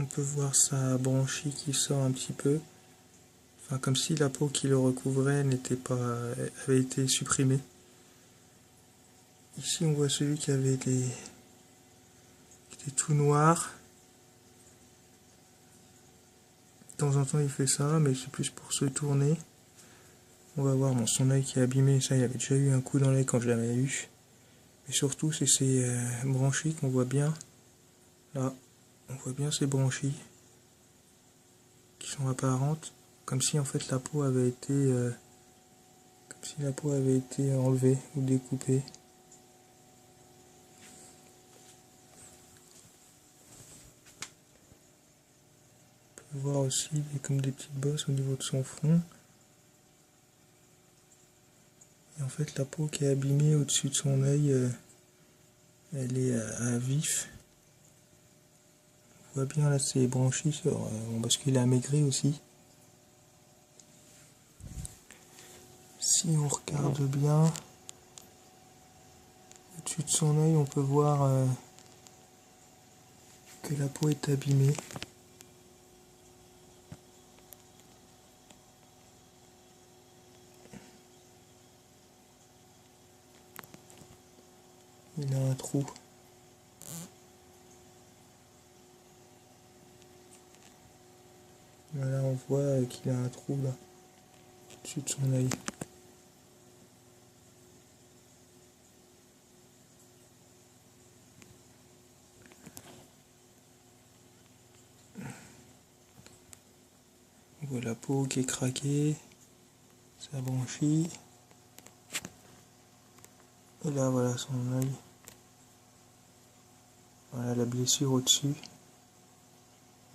on peut voir sa branchie qui sort un petit peu. Enfin, comme si la peau qui le recouvrait avait été supprimée. Ici, on voit celui qui était tout noir. De temps en temps, il fait ça, mais c'est plus pour se tourner. On va voir son œil qui est abîmé. Ça, il avait déjà eu un coup dans l'œil quand je l'avais eu. Mais surtout, c'est ces branchies qu'on voit bien. Là, on voit bien ces branchies qui sont apparentes, comme si en fait la peau avait été enlevée ou découpée. On peut voir aussi comme des petites bosses au niveau de son front. Et en fait la peau qui est abîmée au-dessus de son œil, elle est à vif. On voit bien là ses branchies, parce qu'il a amaigri aussi. Si on regarde bien, au-dessus de son œil, on peut voir que la peau est abîmée. Il a un trou. Voilà, on voit qu'il a un trou là, au-dessus de son œil. On voit la peau qui est craquée, sa branchie. Et là, voilà son œil. Voilà la blessure au-dessus.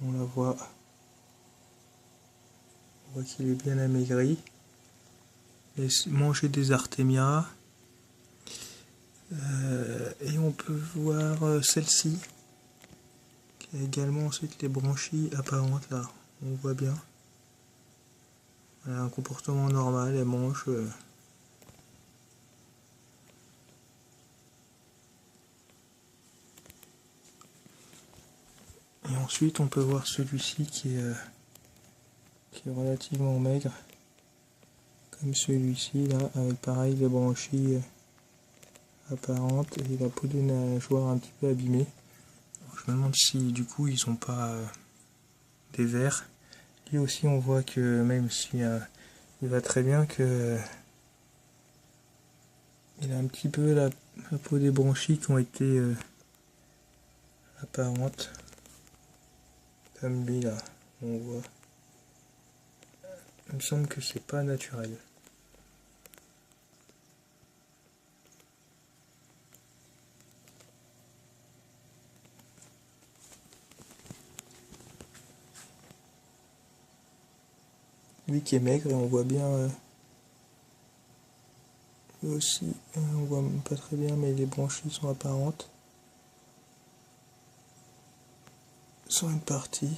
On la voit. On voit qu'il est bien amaigri. Et manger des artémias. Et on peut voir celle-ci, qui a également ensuite les branchies apparentes là. On voit bien. Elle a un comportement normal, elle mange. Et ensuite on peut voir celui-ci qui est relativement maigre. Comme celui-ci là, avec pareil les branchies apparentes et la peau des nageoires un petit peu abîmée. Alors, je me demande si du coup ils sont pas des vers. Lui aussi on voit que même si il va très bien, que il a un petit peu la peau des branchies qui ont été apparentes. Comme lui là, on voit. Il me semble que c'est pas naturel. Lui qui est maigre, et on voit bien. Lui aussi, on voit pas très bien, mais les branchies sont apparentes. Sur une partie.